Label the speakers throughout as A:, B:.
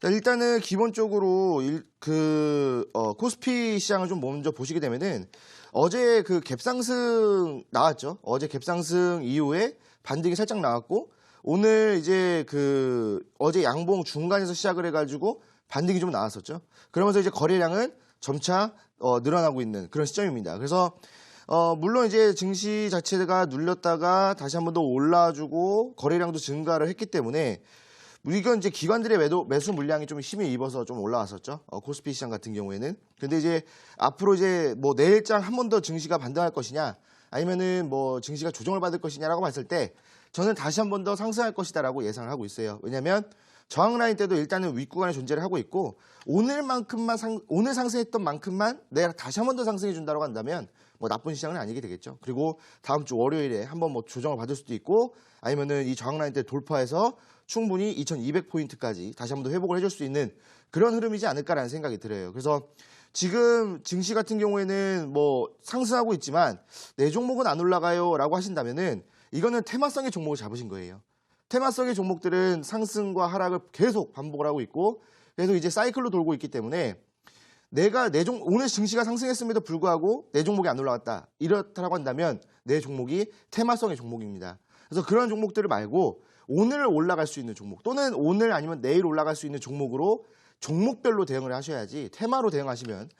A: 일단은 기본적으로 코스피 시장을 좀 먼저 보시게 되면은 어제 그 갭상승 나왔죠. 어제 갭상승 이후에 반등이 살짝 나왔고 오늘 이제 어제 양봉 중간에서 시작을 해가지고 반등이 좀 나왔었죠. 그러면서 이제 거래량은 점차 늘어나고 있는 그런 시점입니다. 그래서 물론 이제 증시 자체가 눌렸다가 다시 한번 더 올라주고 거래량도 증가를 했기 때문에 이건 이제 기관들의 매수 물량이 좀 힘이 입어서 좀 올라왔었죠. 코스피 시장 같은 경우에는. 근데 이제 앞으로 이제 뭐 내일장 한 번 더 증시가 반등할 것이냐 아니면은 뭐 증시가 조정을 받을 것이냐라고 봤을 때 저는 다시 한 번 더 상승할 것이다라고 예상을 하고 있어요. 왜냐하면 저항 라인 때도 일단은 윗구간에 존재를 하고 있고 오늘 상승했던 만큼만 내가 다시 한 번 더 상승해 준다고 한다면 뭐 나쁜 시장은 아니게 되겠죠. 그리고 다음 주 월요일에 한번 뭐 조정을 받을 수도 있고 아니면은 이 저항 라인 때 돌파해서 충분히 2200포인트까지 다시 한번 더 회복을 해줄 수 있는 그런 흐름이지 않을까라는 생각이 들어요. 그래서 지금 증시 같은 경우에는 뭐 상승하고 있지만 내 종목은 안 올라가요라고 하신다면은 이거는 테마성의 종목을 잡으신 거예요. 테마성의 종목들은 상승과 하락을 계속 반복을 하고 있고 계속 이제 사이클로 돌고 있기 때문에 오늘 증시가 상승했음에도 불구하고 내 종목이 안 올라갔다. 이렇다라고 한다면 내 종목이 테마성의 종목입니다. 그래서 그런 종목들을 말고 오늘 올라갈 수 있는 종목 또는 오늘 아니면 내일 올라갈 수 있는 종목으로 종목별로 대응을 하셔야지 테마로 대응하시면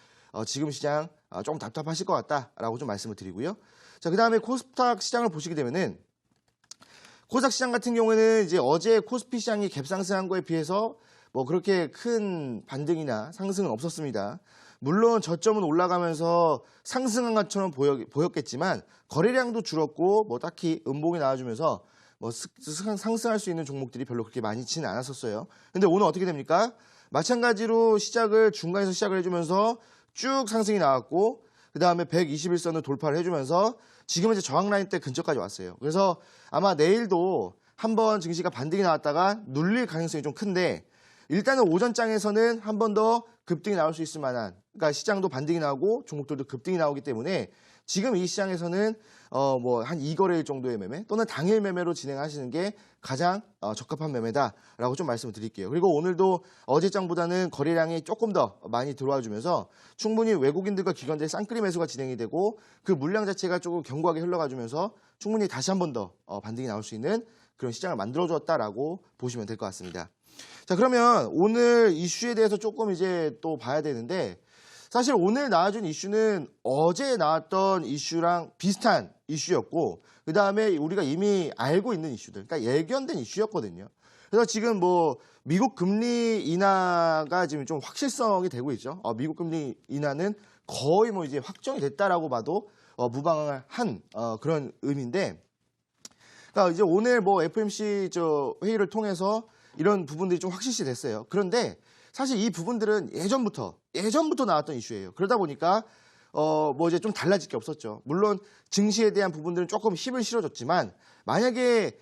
A: 지금 시장 조금 답답하실 것 같다라고 좀 말씀을 드리고요. 자, 그다음에 코스닥 시장을 보시게 되면은 코스닥 시장 같은 경우에는 이제 어제 코스피 시장이 갭상승한 거에 비해서 뭐 그렇게 큰 반등이나 상승은 없었습니다. 물론 저점은 올라가면서 상승한 것처럼 보였겠지만 거래량도 줄었고 뭐 딱히 음봉이 나와주면서 뭐 상승할 수 있는 종목들이 별로 그렇게 많지는 않았었어요. 근데 오늘 어떻게 됩니까? 마찬가지로 중간에서 시작을 해주면서 쭉 상승이 나왔고 그 다음에 121선을 돌파를 해주면서 지금 이제 저항 라인 때 근처까지 왔어요. 그래서 아마 내일도 한번 증시가 반등이 나왔다가 눌릴 가능성이 좀 큰데 일단은 오전장에서는 한 번 더 급등이 나올 수 있을 만한 그러니까 시장도 반등이 나오고 종목들도 급등이 나오기 때문에 지금 이 시장에서는 뭐 한 2거래일 정도의 매매 또는 당일 매매로 진행하시는 게 가장 적합한 매매다라고 좀 말씀을 드릴게요. 그리고 오늘도 어제장보다는 거래량이 조금 더 많이 들어와 주면서 충분히 외국인들과 기관들의 쌍끌이 매수가 진행이 되고 그 물량 자체가 조금 견고하게 흘러가 주면서 충분히 다시 한 번 더 반등이 나올 수 있는 그런 시장을 만들어 줬다라고 보시면 될 것 같습니다. 자, 그러면 오늘 이슈에 대해서 조금 이제 또 봐야 되는데 사실 오늘 나와준 이슈는 어제 나왔던 이슈랑 비슷한 이슈였고 그 다음에 우리가 이미 알고 있는 이슈들, 그러니까 예견된 이슈였거든요. 그래서 지금 뭐 미국 금리 인하가 지금 좀 확실성이 되고 있죠. 미국 금리 인하는 거의 뭐 이제 확정이 됐다라고 봐도 무방할 한 그런 의미인데, 그러니까 이제 오늘 뭐 FOMC 회의를 통해서 이런 부분들이 좀 확실시 됐어요. 그런데 사실 이 부분들은 예전부터 나왔던 이슈예요. 그러다 보니까 뭐 이제 좀 달라질 게 없었죠. 물론 증시에 대한 부분들은 조금 힘을 실어줬지만 만약에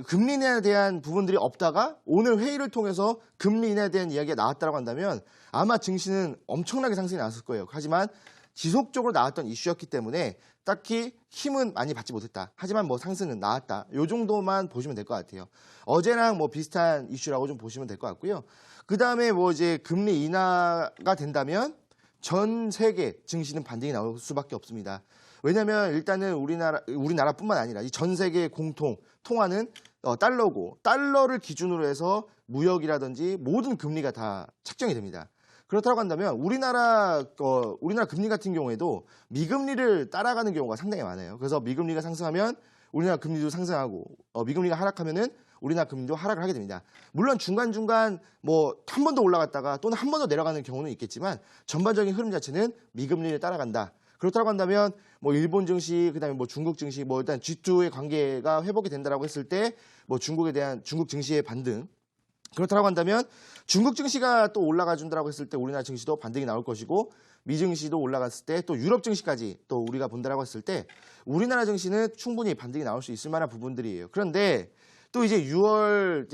A: 금리 인하에 대한 부분들이 없다가 오늘 회의를 통해서 금리 인하에 대한 이야기가 나왔다고 한다면 아마 증시는 엄청나게 상승이 나왔을 거예요. 하지만 지속적으로 나왔던 이슈였기 때문에 딱히 힘은 많이 받지 못했다. 하지만 뭐 상승은 나왔다. 이 정도만 보시면 될 것 같아요. 어제랑 뭐 비슷한 이슈라고 좀 보시면 될 것 같고요. 그 다음에 뭐 이제 금리 인하가 된다면 전 세계 증시는 반등이 나올 수밖에 없습니다. 왜냐하면 일단은 우리나라뿐만 아니라 이 전 세계의 공통 통화는 달러고 달러를 기준으로 해서 무역이라든지 모든 금리가 다 책정이 됩니다. 그렇다고 한다면 우리나라 금리 같은 경우에도 미금리를 따라가는 경우가 상당히 많아요. 그래서 미금리가 상승하면 우리나라 금리도 상승하고 미금리가 하락하면은 우리나라 금리도 하락을 하게 됩니다. 물론 중간중간 뭐 한 번 더 올라갔다가 또는 한 번 더 내려가는 경우는 있겠지만 전반적인 흐름 자체는 미금리를 따라간다. 그렇다고 한다면 뭐 일본 증시 그다음에 뭐 중국 증시 뭐 일단 G2의 관계가 회복이 된다라고 했을 때 뭐 중국 증시의 반등, 그렇다고 한다면 중국 증시가 또 올라가 준다라고 했을 때 우리나라 증시도 반등이 나올 것이고 미 증시도 올라갔을 때 또 유럽 증시까지 또 우리가 본다라고 했을 때 우리나라 증시는 충분히 반등이 나올 수 있을 만한 부분들이에요. 그런데 또 이제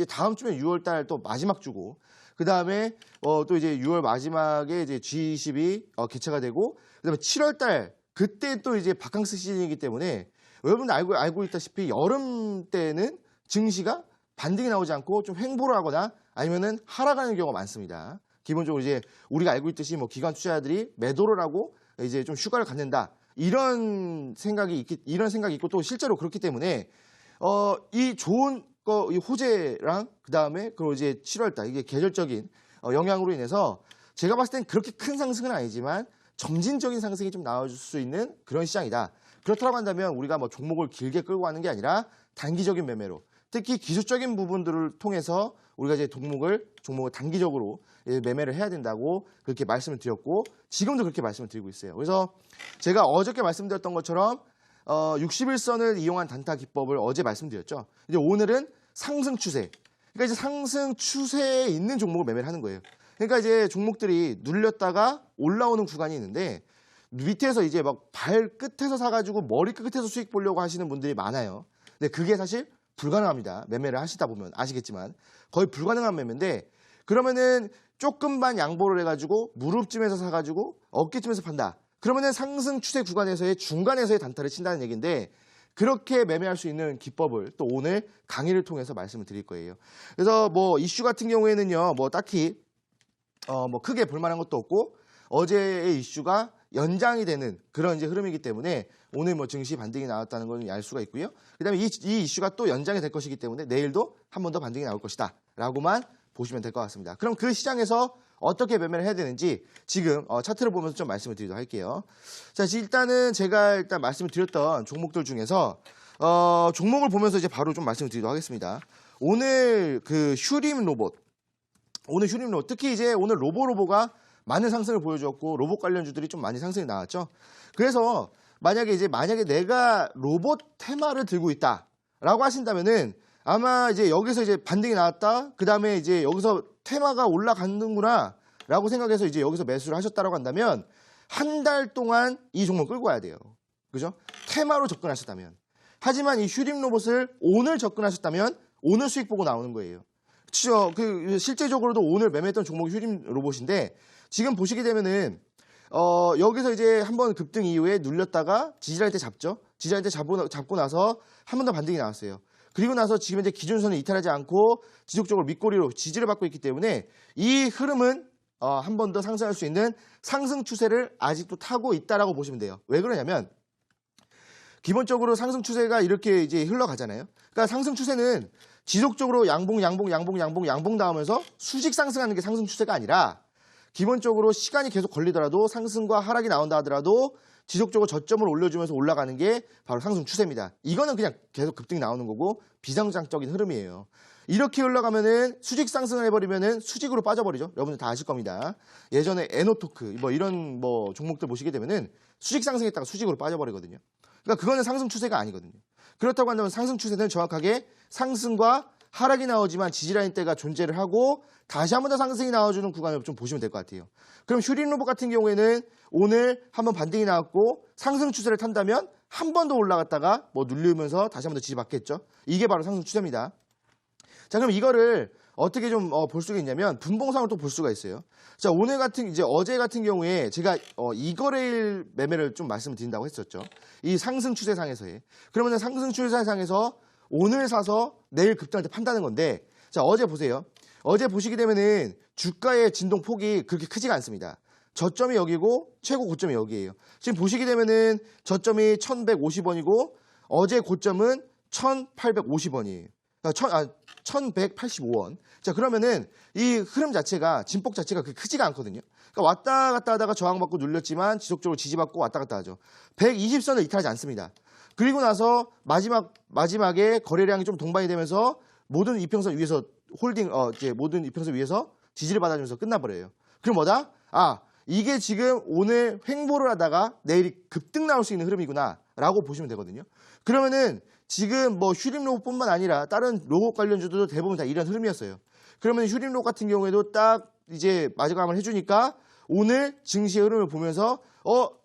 A: 다음 주면 6월 달 또 마지막 주고 그다음에 또 이제 6월 마지막에 이제 G20이 개최가 되고 그다음에 7월 달 그때 또 이제 바캉스 시즌이기 때문에 여러분 알고 있다시피 여름 때는 증시가 반등이 나오지 않고 좀 횡보를 하거나 아니면은 하락하는 경우가 많습니다. 기본적으로 이제 우리가 알고 있듯이 뭐 기관 투자자들이 매도를 하고 이제 좀 휴가를 갖는다. 이런 생각이 있고 또 실제로 그렇기 때문에 이 좋은 이 호재랑 그다음에 그리고 이제 7월달 이게 계절적인 영향으로 인해서 제가 봤을 땐 그렇게 큰 상승은 아니지만 점진적인 상승이 좀 나와줄 수 있는 그런 시장이다. 그렇다고 한다면 우리가 뭐 종목을 길게 끌고 가는 게 아니라 단기적인 매매로 특히 기술적인 부분들을 통해서 우리가 이제 종목을 단기적으로 매매를 해야 된다고 그렇게 말씀을 드렸고 지금도 그렇게 말씀을 드리고 있어요. 그래서 제가 어저께 말씀드렸던 것처럼 61선을 이용한 단타 기법을 어제 말씀드렸죠. 이제 오늘은 상승 추세. 그러니까 이제 상승 추세에 있는 종목을 매매를 하는 거예요. 그러니까 이제 종목들이 눌렸다가 올라오는 구간이 있는데 밑에서 이제 막 발끝에서 사가지고 머리 끝에서 수익 보려고 하시는 분들이 많아요. 근데 그게 사실 불가능합니다. 매매를 하시다 보면 아시겠지만 거의 불가능한 매매인데 그러면은 조금만 양보를 해가지고 무릎쯤에서 사가지고 어깨쯤에서 판다. 그러면은 상승 추세 구간에서의 중간에서의 단타를 친다는 얘기인데 그렇게 매매할 수 있는 기법을 또 오늘 강의를 통해서 말씀을 드릴 거예요. 그래서 뭐 이슈 같은 경우에는요, 뭐 딱히 뭐 크게 볼만한 것도 없고 어제의 이슈가 연장이 되는 그런 이제 흐름이기 때문에 오늘 뭐 증시 반등이 나왔다는 걸 알 수가 있고요. 그다음에 이 이슈가 또 연장이 될 것이기 때문에 내일도 한 번 더 반등이 나올 것이다 라고만 보시면 될 것 같습니다. 그럼 그 시장에서 어떻게 매매를 해야 되는지 지금 차트를 보면서 좀 말씀을 드리도록 할게요. 자, 일단은 제가 말씀을 드렸던 종목들 중에서 종목을 보면서 이제 바로 좀 말씀을 드리도록 하겠습니다. 오늘 그 휴림 로봇 특히 이제 오늘 로보가 많은 상승을 보여줬고 로봇 관련주들이 좀 많이 상승이 나왔죠. 그래서 만약에 내가 로봇 테마를 들고 있다라고 하신다면은 아마 이제 여기서 이제 반등이 나왔다. 그다음에 이제 여기서 테마가 올라가는구나 라고 생각해서 이제 여기서 매수를 하셨다라고 한다면 한 달 동안 이 종목 끌고 와야 돼요. 그죠? 테마로 접근하셨다면. 하지만 이 휴림 로봇을 오늘 접근하셨다면 오늘 수익 보고 나오는 거예요. 그렇죠. 그 실제적으로도 오늘 매매했던 종목이 휴림 로봇인데 지금 보시게 되면은 여기서 이제 한번 급등 이후에 눌렸다가 지지할 때 잡죠. 지지할 때 잡고 나서 한 번 더 반등이 나왔어요. 그리고 나서 지금 이제 기준선을 이탈하지 않고 지속적으로 밑꼬리로 지지를 받고 있기 때문에 이 흐름은 한 번 더 상승할 수 있는 상승 추세를 아직도 타고 있다라고 보시면 돼요. 왜 그러냐면 기본적으로 상승 추세가 이렇게 이제 흘러가잖아요. 그러니까 상승 추세는 지속적으로 양봉 나오면서 수직 상승하는 게 상승 추세가 아니라 기본적으로 시간이 계속 걸리더라도 상승과 하락이 나온다 하더라도 지속적으로 저점을 올려주면서 올라가는 게 바로 상승 추세입니다. 이거는 그냥 계속 급등이 나오는 거고 비상장적인 흐름이에요. 이렇게 흘러가면은 수직 상승을 해버리면은 수직으로 빠져버리죠. 여러분들 다 아실 겁니다. 예전에 에노토크 뭐 이런 뭐 종목들 보시게 되면은 수직 상승했다가 수직으로 빠져버리거든요. 그러니까 그거는 상승 추세가 아니거든요. 그렇다고 한다면 상승 추세는 정확하게 상승과 하락이 나오지만 지지라인 대가 존재를 하고 다시 한 번 더 상승이 나와주는 구간을 좀 보시면 될 것 같아요. 그럼 휴림 로봇 같은 경우에는 오늘 한번 반등이 나왔고 상승 추세를 탄다면 한 번 더 올라갔다가 뭐 눌리면서 다시 한 번 더 지지받겠죠. 이게 바로 상승 추세입니다. 자, 그럼 이거를 어떻게 좀 볼 수가 있냐면 분봉상을 또 볼 수가 있어요. 자, 어제 같은 경우에 제가 이거래일 매매를 좀 말씀을 드린다고 했었죠. 이 상승 추세상에서의. 그러면 상승 추세상에서 오늘 사서 내일 급등할 때 판다는 건데 자, 어제 보세요. 어제 보시게 되면은 주가의 진동 폭이 그렇게 크지가 않습니다. 저점이 여기고 최고 고점이 여기예요. 지금 보시게 되면은 저점이 1,150원이고 어제 고점은 1,850원이에요. 1,185원. 자, 그러면은 이 흐름 자체가 진폭 자체가 그렇게 크지가 않거든요. 그러니까 왔다 갔다 하다가 저항받고 눌렸지만 지속적으로 지지받고 왔다 갔다 하죠. 120선을 이탈하지 않습니다. 그리고 나서 마지막에 거래량이 좀 동반이 되면서 모든 이평선 위에서 모든 이평선 위에서 지지를 받아주면서 끝나버려요. 그럼 뭐다? 이게 지금 오늘 횡보를 하다가 내일이 급등 나올 수 있는 흐름이구나 라고 보시면 되거든요. 그러면은 지금 뭐 휴림 로봇뿐만 아니라 다른 로봇 관련주들도 대부분 다 이런 흐름이었어요. 그러면 휴림 로봇 같은 경우에도 딱 이제 마감을 해주니까 오늘 증시의 흐름을 보면서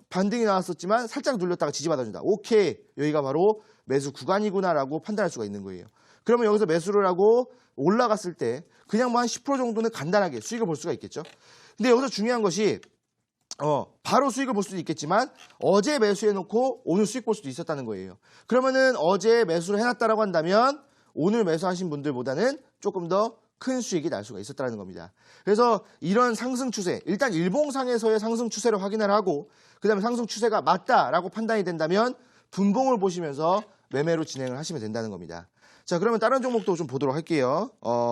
A: 반등이 나왔었지만 살짝 눌렸다가 지지받아준다. 오케이, 여기가 바로 매수 구간이구나라고 판단할 수가 있는 거예요. 그러면 여기서 매수를 하고 올라갔을 때 그냥 뭐 한 10% 정도는 간단하게 수익을 볼 수가 있겠죠. 근데 여기서 중요한 것이 바로 수익을 볼 수도 있겠지만 어제 매수해놓고 오늘 수익 볼 수도 있었다는 거예요. 그러면은 어제 매수를 해놨다라고 한다면 오늘 매수하신 분들보다는 조금 더 큰 수익이 날 수가 있었다는 겁니다. 그래서 이런 상승 추세, 일단 일봉상에서의 상승 추세를 확인을 하고 그 다음에 상승 추세가 맞다라고 판단이 된다면 분봉을 보시면서 매매로 진행을 하시면 된다는 겁니다. 자, 그러면 다른 종목도 좀 보도록 할게요.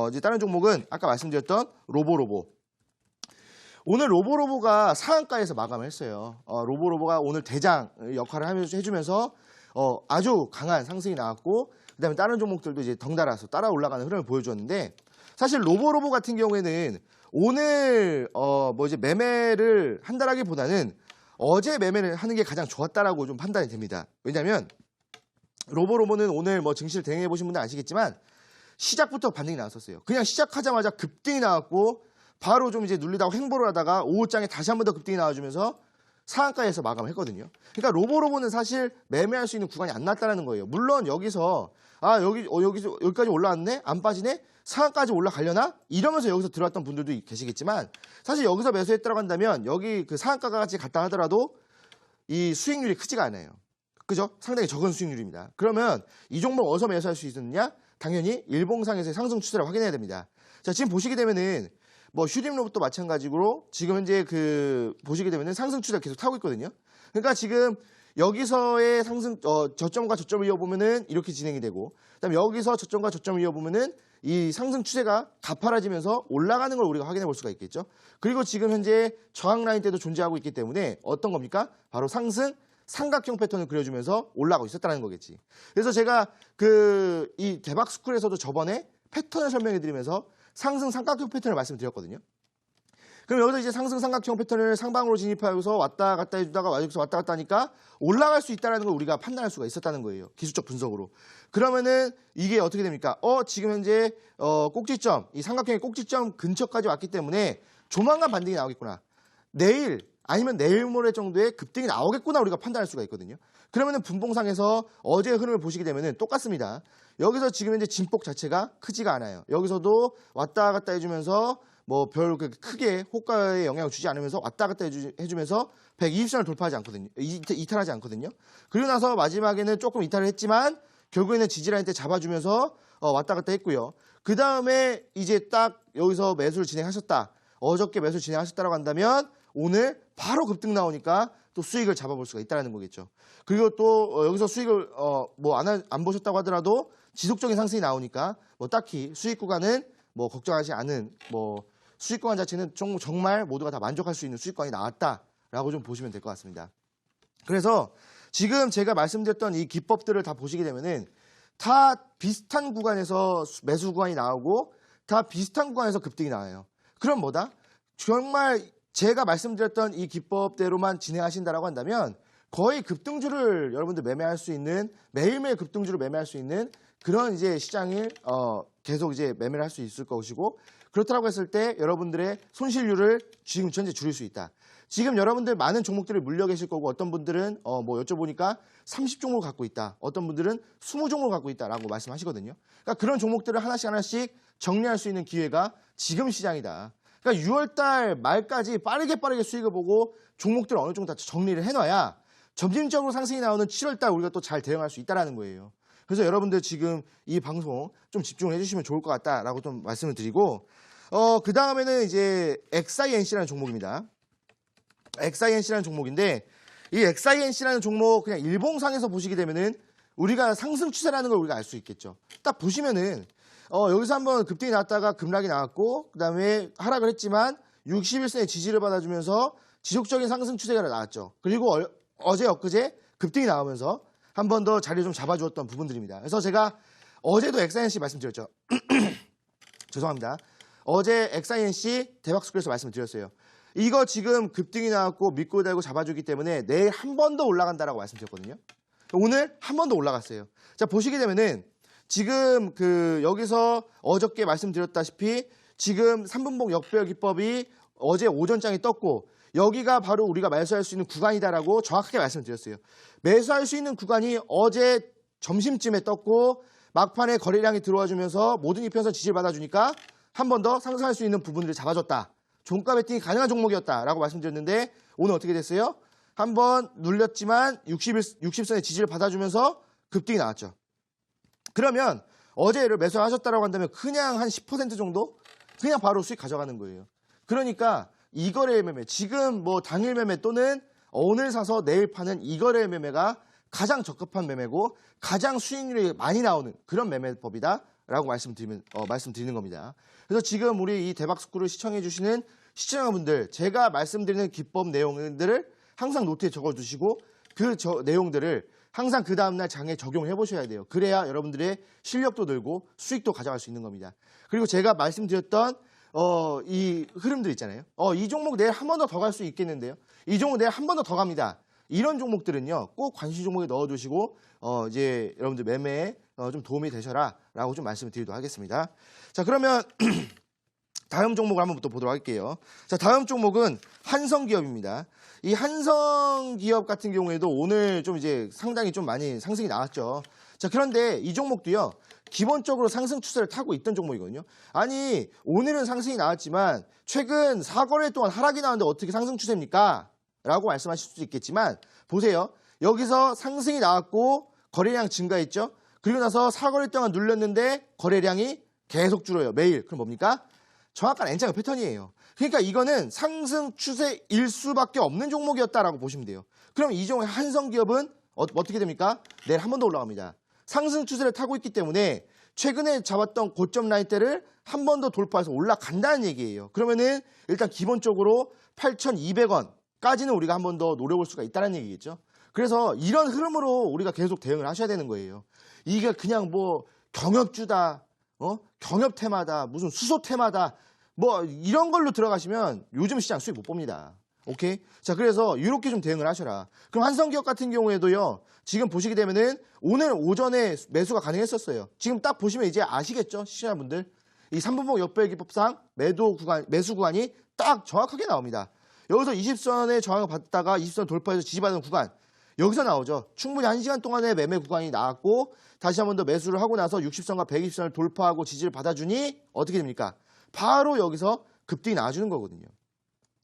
A: 이제 다른 종목은 아까 말씀드렸던 로보로보. 오늘 로보로보가 상한가에서 마감을 했어요. 로보로보가 오늘 대장 역할을 해주면서 아주 강한 상승이 나왔고 그다음에 다른 종목들도 이제 덩달아서 따라 올라가는 흐름을 보여주었는데 사실 로보로보 같은 경우에는 오늘 이제 매매를 한다라기보다는 어제 매매를 하는 게 가장 좋았다라고 좀 판단이 됩니다. 왜냐하면 로보로보는 오늘 뭐 증시를 대응해 보신 분들 아시겠지만 시작부터 반등이 나왔었어요. 그냥 시작하자마자 급등이 나왔고 바로 좀 이제 눌리다가 횡보를 하다가 오후장에 다시 한 번 더 급등이 나와주면서 상한가에서 마감을 했거든요. 그러니까 로보로보는 사실 매매할 수 있는 구간이 안 났다는 거예요. 물론 여기서 여기까지 올라왔네? 안 빠지네? 상한까지 올라가려나? 이러면서 여기서 들어왔던 분들도 계시겠지만 사실 여기서 매수했다고 한다면 여기 그 상한가가 같이 갔다 하더라도 이 수익률이 크지가 않아요. 그죠? 상당히 적은 수익률입니다. 그러면 이 종목 어디서 매수할 수 있느냐? 당연히 일봉상에서의 상승 추세를 확인해야 됩니다. 자, 지금 보시게 되면은 뭐 휴림로봇도 마찬가지로 지금 현재 보시게 되면은 상승 추세가 계속 타고 있거든요. 그러니까 지금 여기서의 상승 저점과 저점을 이어보면은 이렇게 진행이 되고 그다음에 여기서 저점과 저점을 이어보면은 이 상승 추세가 가파라지면서 올라가는 걸 우리가 확인해 볼 수가 있겠죠. 그리고 지금 현재 저항 라인 때도 존재하고 있기 때문에 어떤 겁니까? 바로 상승 삼각형 패턴을 그려주면서 올라가고 있었다는 거겠지. 그래서 제가 이 대박 스쿨에서도 저번에 패턴을 설명해 드리면서 상승 삼각형 패턴을 말씀드렸거든요. 그럼 여기서 이제 상승 삼각형 패턴을 상방으로 진입하여서 왔다 갔다 해주다가 여기서 왔다 갔다 하니까 올라갈 수 있다는 걸 우리가 판단할 수가 있었다는 거예요. 기술적 분석으로. 그러면은 이게 어떻게 됩니까? 지금 현재 꼭지점, 이 삼각형의 꼭지점 근처까지 왔기 때문에 조만간 반등이 나오겠구나. 내일 아니면 내일 모레 정도의 급등이 나오겠구나 우리가 판단할 수가 있거든요. 그러면은 분봉상에서 어제의 흐름을 보시게 되면은 똑같습니다. 여기서 지금 현재 진폭 자체가 크지가 않아요. 여기서도 왔다 갔다 해주면서 뭐 별 크게 호가에 영향을 주지 않으면서 왔다 갔다 해주면서 120선을 돌파하지 않거든요. 이탈하지 않거든요. 그리고 나서 마지막에는 조금 이탈을 했지만 결국에는 지지라인 때 잡아주면서 왔다 갔다 했고요. 그 다음에 이제 딱 여기서 매수를 진행하셨다. 어저께 매수 진행하셨다라고 한다면 오늘 바로 급등 나오니까 또 수익을 잡아볼 수가 있다는 거겠죠. 그리고 또 여기서 수익을 안 보셨다고 하더라도 지속적인 상승이 나오니까 뭐 딱히 수익 구간은 뭐 걱정하지 않은 수익 구간 자체는 정말 모두가 다 만족할 수 있는 수익 구간이 나왔다라고 좀 보시면 될 것 같습니다. 그래서 지금 제가 말씀드렸던 이 기법들을 다 보시게 되면은 다 비슷한 구간에서 매수 구간이 나오고 다 비슷한 구간에서 급등이 나와요. 그럼 뭐다? 정말 제가 말씀드렸던 이 기법대로만 진행하신다라고 한다면 거의 급등주를 여러분들 매매할 수 있는 매일매일 급등주를 매매할 수 있는 그런 이제 시장을 계속 이제 매매를 할 수 있을 것이고 그렇다고 했을 때 여러분들의 손실률을 지금 현재 줄일 수 있다. 지금 여러분들 많은 종목들을 물려 계실 거고 어떤 분들은 여쭤보니까 30종목을 갖고 있다. 어떤 분들은 20종목을 갖고 있다라고 말씀하시거든요. 그러니까 그런 종목들을 하나씩 정리할 수 있는 기회가 지금 시장이다. 그러니까 6월달 말까지 빠르게 수익을 보고 종목들을 어느 정도 다 정리를 해놔야 점진적으로 상승이 나오는 7월달 우리가 또 잘 대응할 수 있다는 거예요. 그래서 여러분들 지금 이 방송 좀 집중을 해주시면 좋을 것 같다라고 좀 말씀을 드리고 그 다음에는 이제 XINC라는 종목입니다. XINC라는 종목인데 이 XINC라는 종목 그냥 일봉상에서 보시게 되면은 우리가 상승 추세라는 걸 우리가 알 수 있겠죠. 딱 보시면은 여기서 한번 급등이 나왔다가 급락이 나왔고 그 다음에 하락을 했지만 61선의 지지를 받아주면서 지속적인 상승 추세가 나왔죠. 그리고 어제 엊그제 급등이 나오면서 한 번 더 자리를 좀 잡아주었던 부분들입니다. 그래서 제가 어제도 XINC 말씀드렸죠. 죄송합니다. 어제 XINC 대박스쿨에서 말씀드렸어요. 이거 지금 급등이 나왔고 믿고 달고 잡아주기 때문에 내일 한 번 더 올라간다라고 말씀드렸거든요. 오늘 한 번 더 올라갔어요. 자, 보시게 되면은 지금 여기서 어저께 말씀드렸다시피 지금 3분봉 역배열 기법이 어제 오전장에 떴고 여기가 바로 우리가 매수할 수 있는 구간이다라고 정확하게 말씀드렸어요. 매수할 수 있는 구간이 어제 점심쯤에 떴고 막판에 거래량이 들어와 주면서 모든 이평선 지지를 받아주니까 한 번 더 상승할 수 있는 부분들을 잡아줬다. 종가 베팅이 가능한 종목이었다라고 말씀드렸는데 오늘 어떻게 됐어요? 한번 눌렸지만 60선의 지지를 받아주면서 급등이 나왔죠. 그러면 어제를 매수하셨다라고 한다면 그냥 한 10% 정도 그냥 바로 수익 가져가는 거예요. 그러니까 이거래 매매, 지금 뭐 당일 매매 또는 오늘 사서 내일 파는 이거래 매매가 가장 적합한 매매고 가장 수익률이 많이 나오는 그런 매매법이다라고 말씀드리는 겁니다. 그래서 지금 우리 이 대박스쿨을 시청해 주시는 시청자분들, 제가 말씀드리는 기법 내용들을 항상 노트에 적어두시고 그 내용들을 항상 그 다음날 장에 적용해 보셔야 돼요. 그래야 여러분들의 실력도 늘고 수익도 가져갈 수 있는 겁니다. 그리고 제가 말씀드렸던 이 흐름들 있잖아요. 이 종목 내일 한 번 더 갈 수 있겠는데요. 이 종목 내일 한 번 더 갑니다. 이런 종목들은요, 꼭 관심 종목에 넣어두시고 이제 여러분들 매매에 좀 도움이 되셔라라고 좀 말씀을 드리도록 하겠습니다. 자, 그러면 다음 종목을 한번 또 보도록 할게요. 자, 다음 종목은 한성기업입니다. 이 한성기업 같은 경우에도 오늘 좀 이제 상당히 좀 많이 상승이 나왔죠. 자, 그런데 이 종목도요, 기본적으로 상승 추세를 타고 있던 종목이거든요. 아니, 오늘은 상승이 나왔지만 최근 4거래 동안 하락이 나왔는데 어떻게 상승 추세입니까? 라고 말씀하실 수도 있겠지만 보세요. 여기서 상승이 나왔고 거래량 증가했죠. 그리고 나서 4거래 동안 눌렸는데 거래량이 계속 줄어요. 매일. 그럼 뭡니까? 정확한 N자형 패턴이에요. 그러니까 이거는 상승 추세일 수밖에 없는 종목이었다라고 보시면 돼요. 그럼 이 종목 한성기업은 어떻게 됩니까? 내일 한 번 더 올라갑니다. 상승 추세를 타고 있기 때문에 최근에 잡았던 고점 라인대를 한 번 더 돌파해서 올라간다는 얘기예요. 그러면은 일단 기본적으로 8,200원까지는 우리가 한 번 더 노려볼 수가 있다는 얘기겠죠. 그래서 이런 흐름으로 우리가 계속 대응을 하셔야 되는 거예요. 이게 그냥 뭐 경협주다, 경협 테마다, 무슨 수소 테마다 뭐 이런 걸로 들어가시면 요즘 시장 수익 못 봅니다. 오케이? 자, 그래서 이렇게 좀 대응을 하셔라. 그럼 한성기업 같은 경우에도요, 지금 보시게 되면은 오늘 오전에 매수가 가능했었어요. 지금 딱 보시면 이제 아시겠죠? 시청자분들. 이 3분봉 역배기법상 매수 구간이 딱 정확하게 나옵니다. 여기서 20선의 저항을 받다가 20선 돌파해서 지지받는 구간. 여기서 나오죠. 충분히 1시간 동안의 매매 구간이 나왔고 다시 한 번 더 매수를 하고 나서 60선과 120선을 돌파하고 지지를 받아주니 어떻게 됩니까? 바로 여기서 급등이 나와주는 거거든요.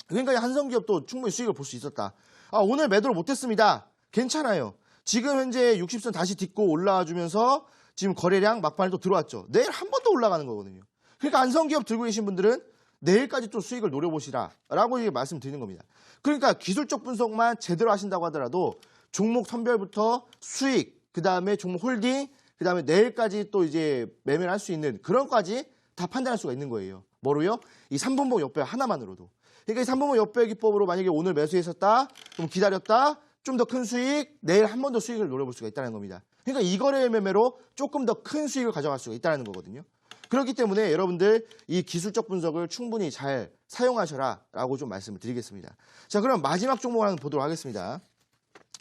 A: 그러니까 한성기업도 충분히 수익을 볼 수 있었다. 오늘 매도를 못했습니다. 괜찮아요. 지금 현재 60선 다시 딛고 올라와주면서 지금 거래량 막판에 또 들어왔죠. 내일 한 번 더 올라가는 거거든요. 그러니까 한성기업 들고 계신 분들은 내일까지 또 수익을 노려보시라 라고 말씀드리는 겁니다. 그러니까 기술적 분석만 제대로 하신다고 하더라도 종목 선별부터 수익, 그 다음에 종목 홀딩, 그 다음에 내일까지 또 이제 매매를 할 수 있는 그런 것까지 다 판단할 수가 있는 거예요. 뭐로요? 이 3분봉 역배 하나만으로도. 그러니까 이 3분봉 역배 기법으로 만약에 오늘 매수했었다, 좀 기다렸다, 좀 더 큰 수익, 내일 한 번 더 수익을 노려볼 수가 있다는 겁니다. 그러니까 이 거래 매매로 조금 더 큰 수익을 가져갈 수가 있다는 거거든요. 그렇기 때문에 여러분들 이 기술적 분석을 충분히 잘 사용하셔라 라고 좀 말씀을 드리겠습니다. 자, 그럼 마지막 종목을 한번 보도록 하겠습니다.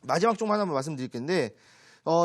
A: 마지막 종목 하나만 말씀드릴 텐데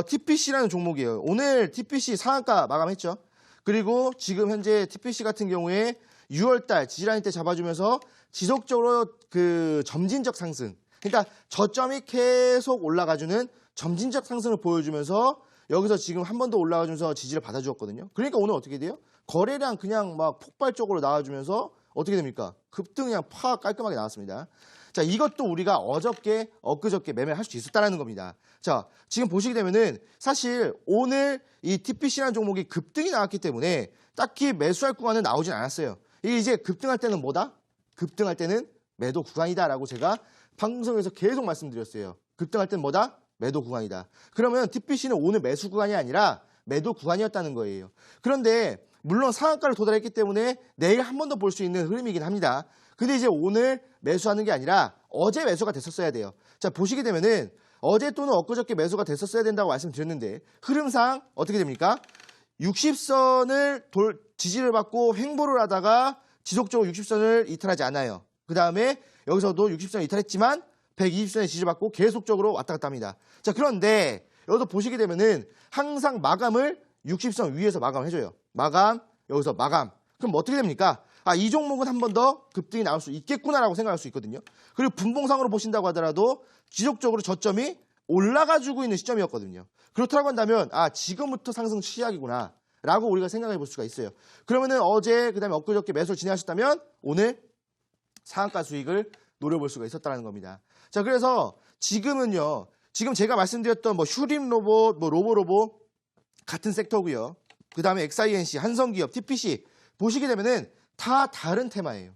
A: TPC라는 종목이에요. 오늘 TPC 상한가 마감했죠. 그리고 지금 현재 TPC 같은 경우에 6월달 지지라인 때 잡아주면서 지속적으로 그 점진적 상승, 그러니까 저점이 계속 올라가주는 점진적 상승을 보여주면서 여기서 지금 한 번 더 올라가주면서 지지를 받아주었거든요. 그러니까 오늘 어떻게 돼요? 거래량 그냥 막 폭발적으로 나와주면서 어떻게 됩니까? 급등 그냥 팍 깔끔하게 나왔습니다. 자, 이것도 우리가 어저께, 엊그저께 매매할 수 있었다는 겁니다. 자, 지금 보시게 되면은 사실 오늘 이 TPC라는 종목이 급등이 나왔기 때문에 딱히 매수할 구간은 나오진 않았어요. 이게 이제 급등할 때는 뭐다? 급등할 때는 매도 구간이다라고 제가 방송에서 계속 말씀드렸어요. 급등할 때는 뭐다? 매도 구간이다. 그러면 TPC는 오늘 매수 구간이 아니라 매도 구간이었다는 거예요. 그런데 물론 상한가를 도달했기 때문에 내일 한 번 더 볼 수 있는 흐름이긴 합니다. 근데 이제 오늘 매수하는 게 아니라 어제 매수가 됐었어야 돼요. 자, 보시게 되면은 어제 또는 엊그저께 매수가 됐었어야 된다고 말씀드렸는데 흐름상 어떻게 됩니까? 60선을 지지를 받고 횡보를 하다가 지속적으로 60선을 이탈하지 않아요. 그 다음에 여기서도 60선을 이탈했지만 120선에 지지를 받고 계속적으로 왔다 갔다 합니다. 자, 그런데 여기서 보시게 되면은 항상 마감을 60선 위에서 마감을 해줘요. 마감, 여기서 마감. 그럼 뭐 어떻게 됩니까? 이 종목은 한 번 더 급등이 나올 수 있겠구나라고 생각할 수 있거든요. 그리고 분봉상으로 보신다고 하더라도 지속적으로 저점이 올라가주고 있는 시점이었거든요. 그렇다고 한다면 지금부터 상승 시작이구나 라고 우리가 생각해 볼 수가 있어요. 그러면은 어제 그다음에 엊그저께 매수를 진행하셨다면 오늘 상한가 수익을 노려볼 수가 있었다는 겁니다. 자, 그래서 지금은요, 지금 제가 말씀드렸던 뭐 휴림 로봇, 뭐 로보로봇 같은 섹터고요. 그다음에 XINC, 한성기업, TPC 보시게 되면은 다 다른 테마예요.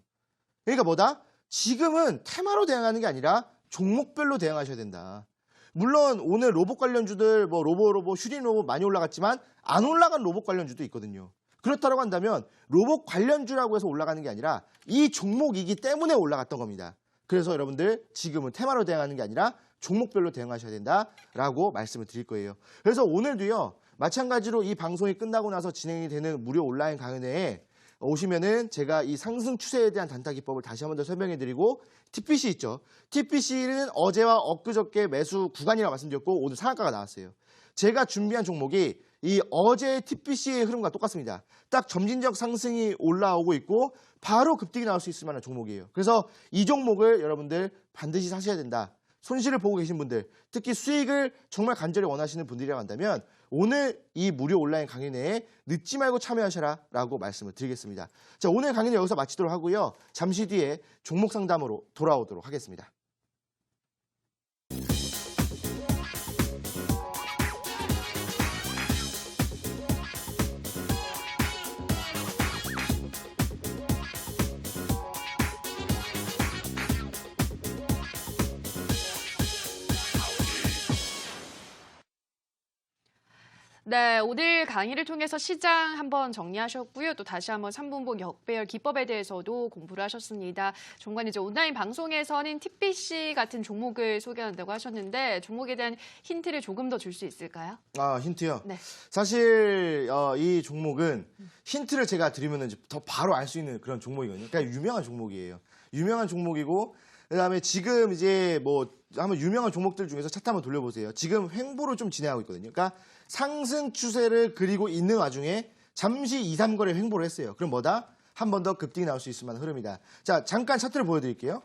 A: 그러니까 뭐다? 지금은 테마로 대응하는 게 아니라 종목별로 대응하셔야 된다. 물론 오늘 로봇 관련주들 뭐 로봇, 슈링 로봇 많이 올라갔지만 안 올라간 로봇 관련주도 있거든요. 그렇다고 한다면 로봇 관련주라고 해서 올라가는 게 아니라 이 종목이기 때문에 올라갔던 겁니다. 그래서 여러분들 지금은 테마로 대응하는 게 아니라 종목별로 대응하셔야 된다라고 말씀을 드릴 거예요. 그래서 오늘도요. 마찬가지로 이 방송이 끝나고 나서 진행이 되는 무료 온라인 강연회에 오시면은 제가 이 상승 추세에 대한 단타 기법을 다시 한 번 더 설명해 드리고 TPC 있죠. TPC는 어제와 엊그저께 매수 구간이라고 말씀드렸고 오늘 상한가가 나왔어요. 제가 준비한 종목이 이 어제의 TPC의 흐름과 똑같습니다. 딱 점진적 상승이 올라오고 있고 바로 급등이 나올 수 있을 만한 종목이에요. 그래서 이 종목을 여러분들 반드시 사셔야 된다. 손실을 보고 계신 분들, 특히 수익을 정말 간절히 원하시는 분들이라고 한다면 오늘 이 무료 온라인 강연회에 늦지 말고 참여하셔라 라고 말씀을 드리겠습니다. 자, 오늘 강연은 여기서 마치도록 하고요. 잠시 뒤에 종목 상담으로 돌아오도록 하겠습니다.
B: 네, 오늘 강의를 통해서 시장 한번 정리하셨고요. 또 다시 한번 3분봉 역배열 기법에 대해서도 공부를 하셨습니다. 종관 이제 온라인 방송에서는 TPC 같은 종목을 소개한다고 하셨는데 종목에 대한 힌트를 조금 더 줄 수 있을까요?
A: 아, 힌트요?
B: 네.
A: 사실 이 종목은 힌트를 제가 드리면 더 바로 알 수 있는 그런 종목이거든요. 그러니까 유명한 종목이에요. 유명한 종목이고 그다음에 지금 이제 뭐 한번 유명한 종목들 중에서 차트 한번 돌려보세요. 지금 횡보를 좀 진행하고 있거든요. 그러니까 상승 추세를 그리고 있는 와중에 잠시 2, 3거래 횡보를 했어요. 그럼 뭐다? 한 번 더 급등이 나올 수 있을 만한 흐름이다. 자, 잠깐 차트를 보여드릴게요.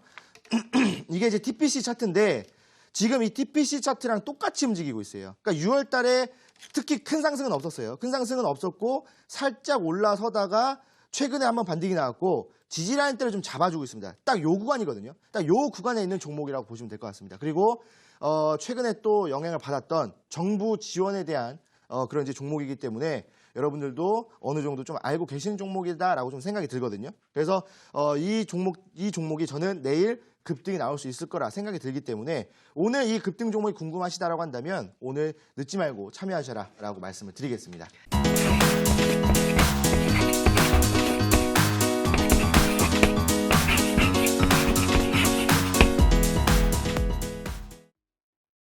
A: 이게 이제 TPC 차트인데 지금 이 TPC 차트랑 똑같이 움직이고 있어요. 그러니까 6월 달에 특히 큰 상승은 없었어요. 큰 상승은 없었고 살짝 올라서다가 최근에 한번 반등이 나왔고 지지라인 대를 좀 잡아주고 있습니다. 딱 요 구간이거든요. 딱 요 구간에 있는 종목이라고 보시면 될 것 같습니다. 그리고 최근에 또 영향을 받았던 정부 지원에 대한 그런 이제 종목이기 때문에 여러분들도 어느 정도 좀 알고 계시는 종목이다라고 좀 생각이 들거든요. 그래서 이 종목이 저는 내일 급등이 나올 수 있을 거라 생각이 들기 때문에 오늘 이 급등 종목이 궁금하시다라고 한다면 오늘 늦지 말고 참여하셔라라고 말씀을 드리겠습니다.